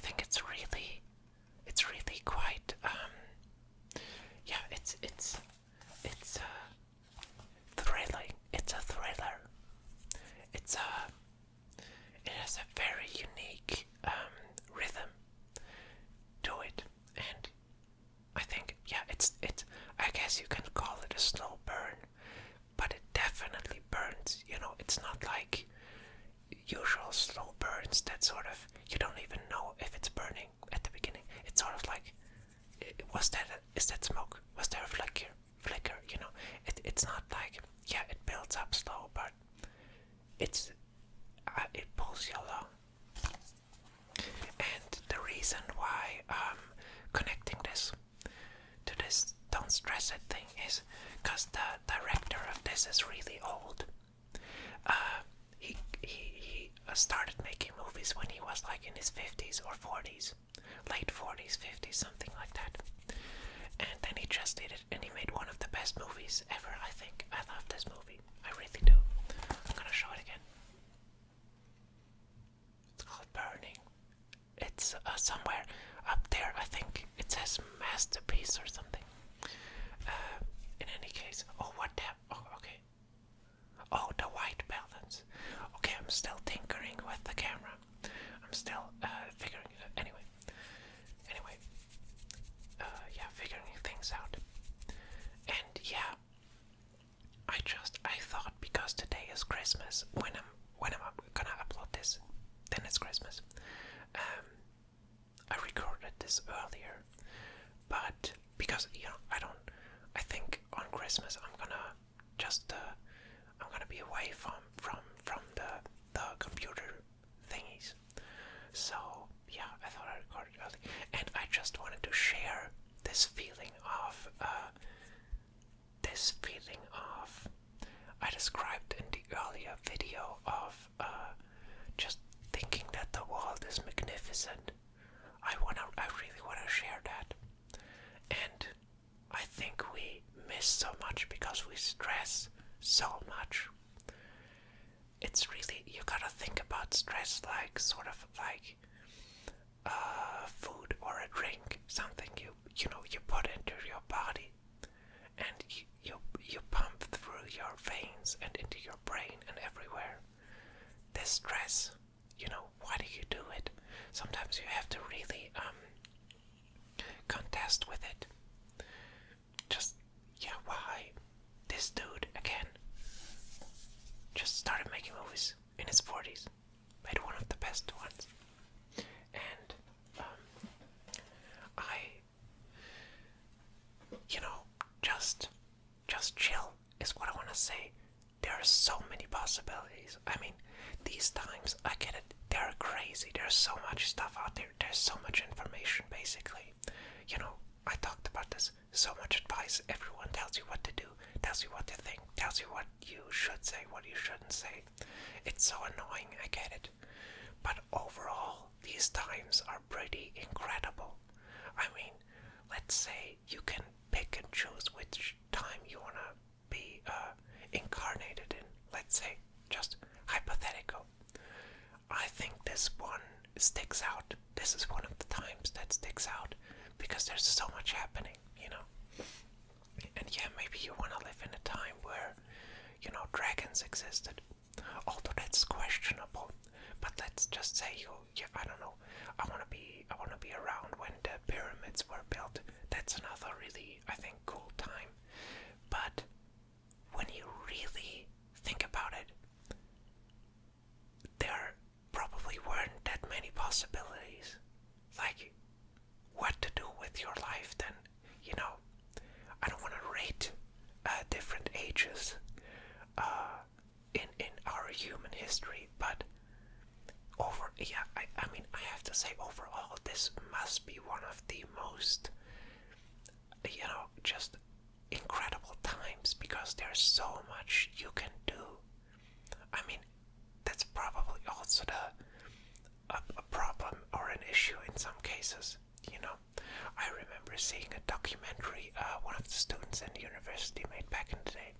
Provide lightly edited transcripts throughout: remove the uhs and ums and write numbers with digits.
think it's really quite, yeah, it's thrilling. It's a thriller. It's a, it has a very unique rhythm to it, and I think, yeah, it's. I guess you can call it a slow burn, but it definitely burns. It's not like usual slow burns that sort of you don't even know if it's burning at the beginning. It's sort of like, is that smoke? Was there a flicker? It's not like, yeah, it builds up slow, but it pulls you along. And the reason why I'm connecting this to this don't stress it thing is because the director of this is really old. He started making movies when he was like in his 50s or 40s, late 40s, 50s, something like that. And then he just did it, and he made one of the best movies ever, I think. I love this movie. I really do. I'm gonna show it again. It's called Burning. It's somewhere up there, I think. It says masterpiece or something. In any case, oh, what the? Oh, okay. Oh, the white balance. Okay, I'm still tinkering with the camera. I'm still figuring it out. Anyway, yeah, figuring things out. And yeah, I thought because today is Christmas, when I'm gonna upload this, then it's Christmas. I recorded this earlier, but because I think on Christmas I'm gonna just I'm gonna be away from the computer thingies. So yeah, I thought I recorded early, and I just wanted to share this feeling of I described in the earlier video of just thinking that the world is magnificent. I really wanna share that. And I think we miss so much because we stress so much. It's really, you gotta think about stress like sort of like food or a drink, something you put into your body, and you pump through your veins and into your brain and everywhere. This stress, why do you do it? Sometimes you have to really contest with it. Just, yeah, why? This dude again just started making movies in his 40s, made one of the best ones, and I, just chill is what I want to say. There are so many possibilities. I mean, these times, I get it, they're crazy. There's so much stuff out there. There's so much information, basically. I talked about this. So much advice. Everyone tells you what to do, tells you what to think, tells you what you should say, what you shouldn't say. It's so annoying, I get it. But overall, these times are pretty incredible. I mean, let's say you can pick and choose which time you want to be incarnated in. Let's say, just hypothetical. I think this one sticks out. This is one of the times that sticks out because there's so much happening, And yeah, maybe you want to live in a time where, dragons existed. Although that's questionable. But let's just say I don't know. I want to be around when the pyramids were built. That's another really, I think, cool time. But when you really think about it, there probably weren't that many possibilities. Like, what to do with your life then, I don't want to rate different ages in our human history, but I mean, I have to say overall, this must be one of the most, just incredible times because there's so much you can do. I mean, that's probably also a problem or an issue in some cases, I remember seeing a documentary one of the students in the university made back in the day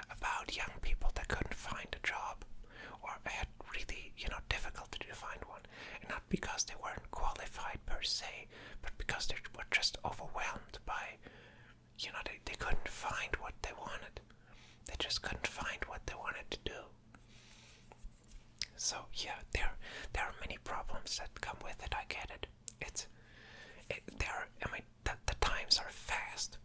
about young people that couldn't find a job or had really, difficulty to find one, and not because they weren't qualified satisfied per se, but because they were just overwhelmed by, they couldn't find what they wanted. They just couldn't find what they wanted to do. So yeah, there are many problems that come with it. I get it. The times are fast.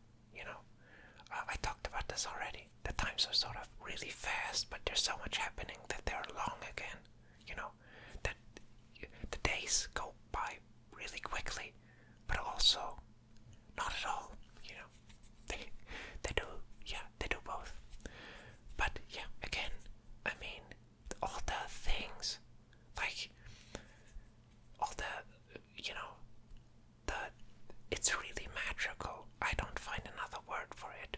I talked about this already. The times are sort of really fast, but there's so much happening that they're long again. That the days go by really quickly, but also not at all. They do, yeah, they do both. But yeah, again, I mean, all the things, like all the, the it's really magical. I don't find another word for it.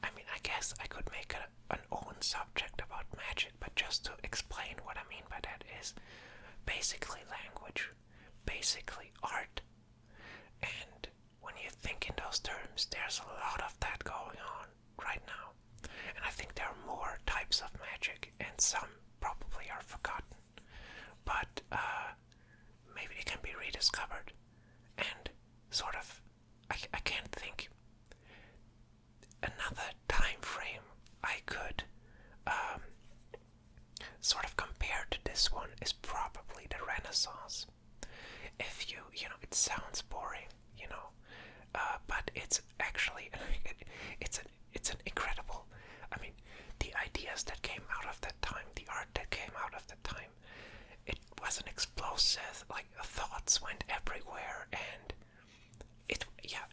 I mean, I guess I could make an own subject about magic, but just to explain what I mean by that is basically language, basically art. And when you think in those terms, there's a lot of that going on right now. And I think there are more types of magic, and some probably are forgotten. But maybe they can be rediscovered. And sort of, I can't think another time frame I could sort of compare to this one is probably the Renaissance. If it sounds boring, but it's actually it's an incredible. I mean, the ideas that came out of that time, the art that came out of that time, it was an explosive. Like thoughts went everywhere, and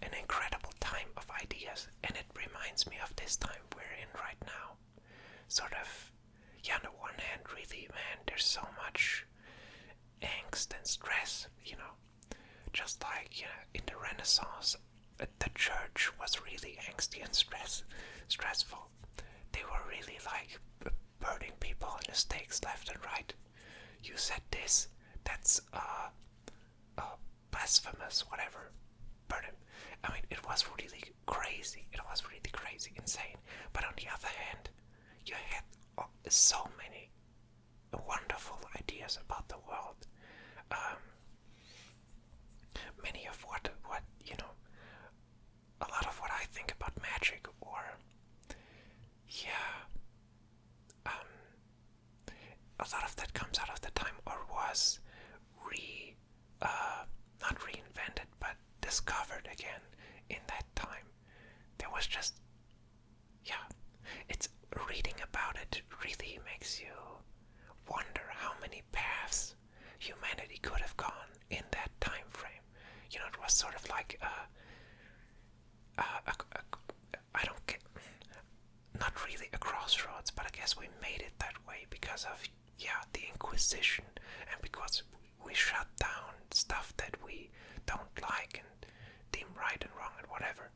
an incredible time of ideas. And it reminds me of this time we're in right now. Sort of, on the one hand, really, man, there's so much angst and stress, just like, in the Renaissance, the church was really angsty and stressful. They were really like burning people on the stakes left and right. You said this, that's blasphemous, whatever. Burn him. I mean, it was really crazy. It was really crazy, insane. But on the other hand, you had so many wonderful ideas about the world. Many of what a lot of what I think about magic, or a lot of that comes out of the time, or was not reinvented, but discovered again in that time. There was just, it's reading about it really makes you wonder how many paths humanity could have gone in that time frame. It was sort of like I don't get, not really a crossroads, but I guess we made it that way because of the Inquisition, and because we shut down stuff that we don't like and deem right and wrong and whatever.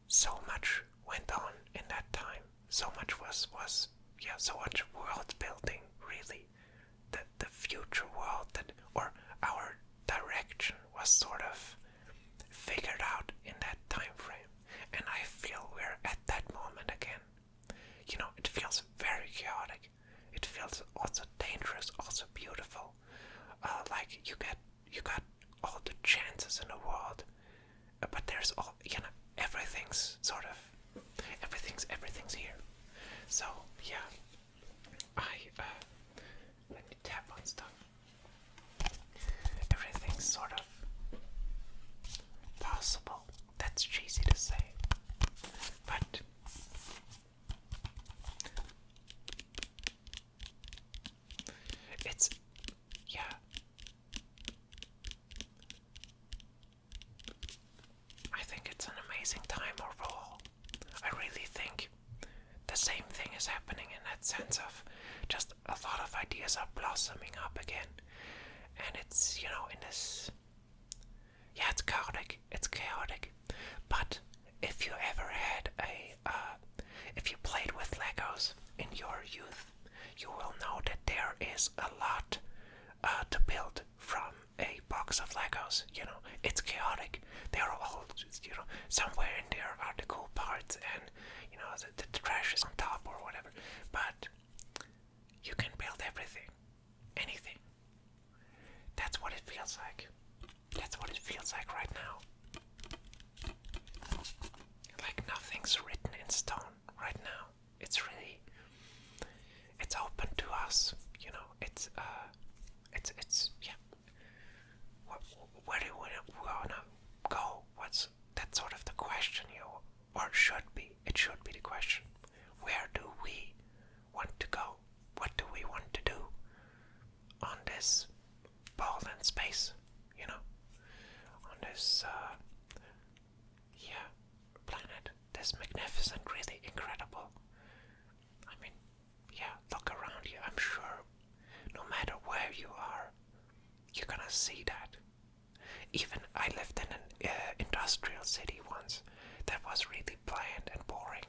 So much went on in that time. So much was so much world building, really. The future world or our direction was sort of figured out in that time frame. And I feel we're at that moment again. It feels very chaotic. It feels also dangerous, also beautiful. Like you got all the chances in the world, but there's all everything's sort of everything's here. So let me tap on stuff. Everything's sort of possible. That's cheesy to say, but it's I think it's an amazing time overall. I really think the same thing is happening in that sense of just a lot of ideas are blossoming up again. And it's, in this, it's chaotic. But if you ever had if you played with Legos in your youth, you will know that there is a lot to build from a box of Legos. It's chaotic. They're all, somewhere in there are the cool parts, and the trash is on top or whatever. But you can build everything, anything. That's what it feels feels like. That's what it feels like right now. Like nothing's written in stone right now. It's really, it's open to us, you know. It's yeah. Where do we wanna go? That's sort of the question, or should be. It should be the question. Where do we want to go? What do we want to do on this ball in space? You know, on this planet, this magnificent, really incredible. I mean, yeah, look around you. I'm sure no matter where you are, you're gonna see that. Even I lived in an industrial city once that was really bland and boring.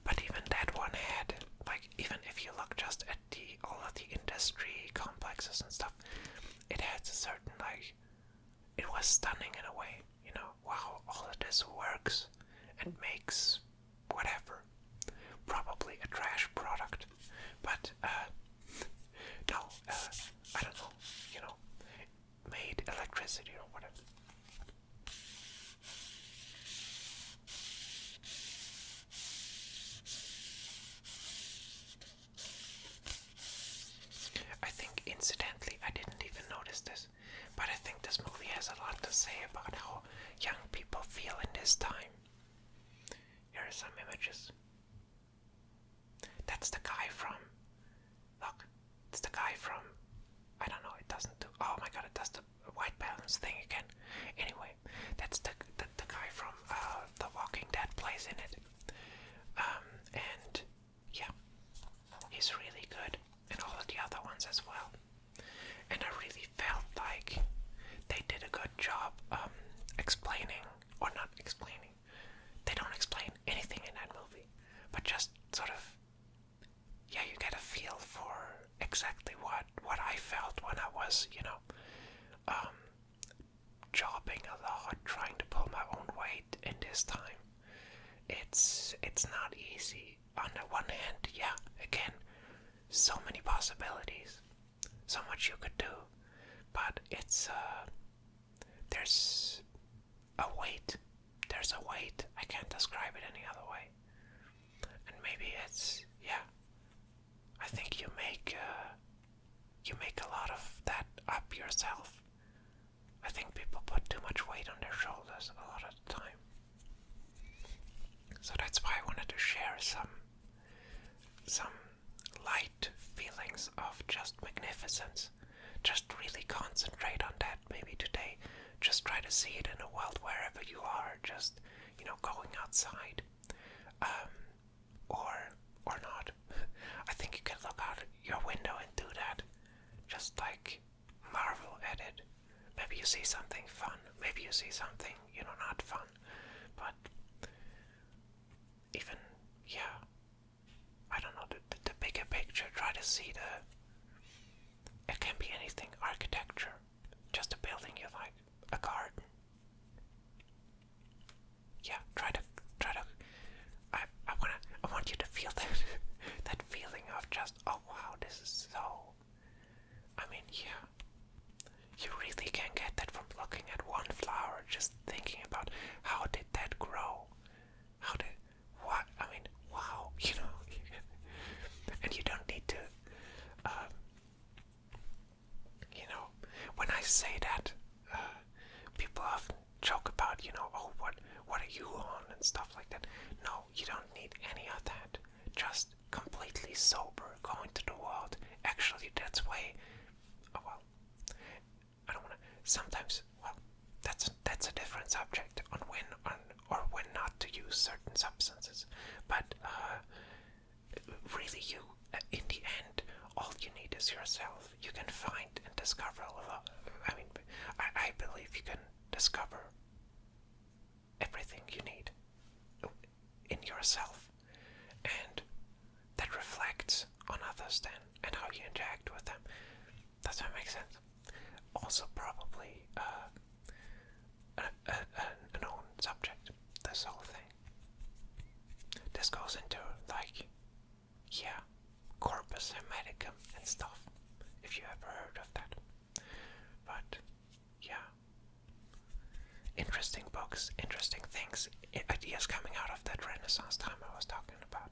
But even that one had, like, even if you look just at all of the industry complexes and stuff, it had a certain, like, it was stunning in a way, you know, wow, all of this works and makes whatever, probably a trash product, but, no, I don't know, you know, made electricity or whatever. I think, incidentally, I didn't even notice this, but I think this movie has a lot to say about how young people feel in this time. Here are some images. That's the guy from, look, it's the guy from, I don't know, it doesn't do, oh my god, it does the white balance thing again. Anyway, that's the guy from The Walking Dead plays in it. And yeah, he's really good, and all of the other ones as well. And I really felt like they did a good job explaining, or not explaining. They don't explain anything in that movie, but just sort of, yeah, you get a feel for exactly what I felt when I was, you know, jobbing a lot, trying to pull my own weight in this time. It's not easy. On the one hand, yeah, again, so many possibilities, so much you could do, but it's there's a weight. There's a weight. I can't describe it any other way. And maybe it's, yeah, I think you make a lot of that up yourself. I think people put too much weight on their shoulders a lot of the time. So that's why I wanted to share some light feelings of just magnificence. Just really concentrate on that maybe today. Just try to see it in the world wherever you are. Just, you know, going outside. Or not. I think you can look out your window and do that. Just like marvel at it. Maybe you see something fun. Maybe you see something, you know, not fun. But even, yeah, I don't know, the bigger picture. Try to see it can be anything. Architecture. Just a building you like. A garden. Yeah, try to I want you to feel that feeling of just, oh wow, this is so, I mean, yeah, you really can get that from looking at one flower, just thinking about how did that grow, what, I mean, wow, you know, and you don't need to, you know, when I say that, people often joke about, you know, oh, what are you on and stuff like that. No, you don't need any of that. Just completely sober, going to the world. Actually, that's way, oh well, I don't want to, sometimes, well, that's a different subject on when or when not to use certain substances. But really, you, in the end, all you need is yourself. You can find and discover a lot. I mean, I believe you can discover everything you need in yourself, and that reflects on others then, and how you interact with them. Does that make sense? Also, probably an own subject, this whole thing. This goes into, like, yeah, corpus hermeticum and stuff, if you ever heard of that. But interesting books, interesting things, ideas coming out of that Renaissance time I was talking about.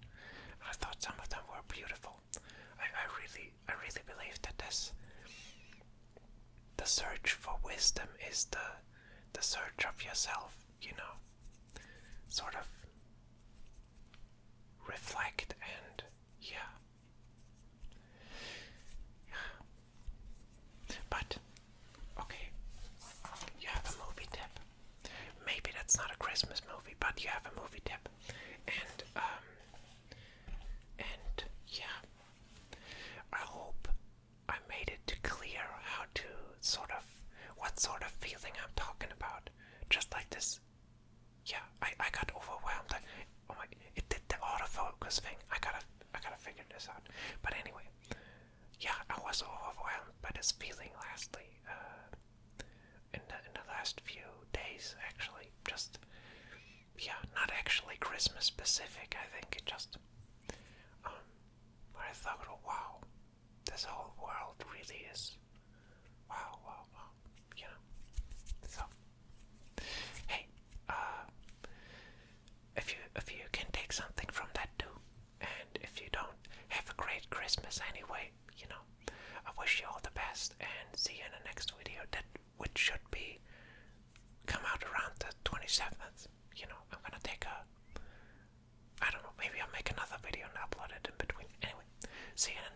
And I thought some of them were beautiful. I really believe that the search for wisdom is the search of yourself, you know. Sort of reflect and yeah. But okay, you have a movie tip. Maybe that's not a Christmas movie, but you have a movie tip. And yeah, I hope I made it clear how to what sort of feeling I'm talking about. Just like this. Yeah, I got overwhelmed. Oh my, it did the autofocus thing. I gotta figure this out. But anyway, yeah, I was overwhelmed by this feeling lastly, in the last few days actually. Just, yeah, not actually Christmas specific. I think it just, where I thought, oh wow, this whole world really is, wow, wow, wow, you know. So, hey, if you can take something from that too, and if you don't, have a great Christmas anyway, you know. I wish you all the best, and see you in the next video, which should be come out around the 27th. You know, I'm gonna take I don't know, maybe I'll make another video and upload it in between. Anyway, see you in the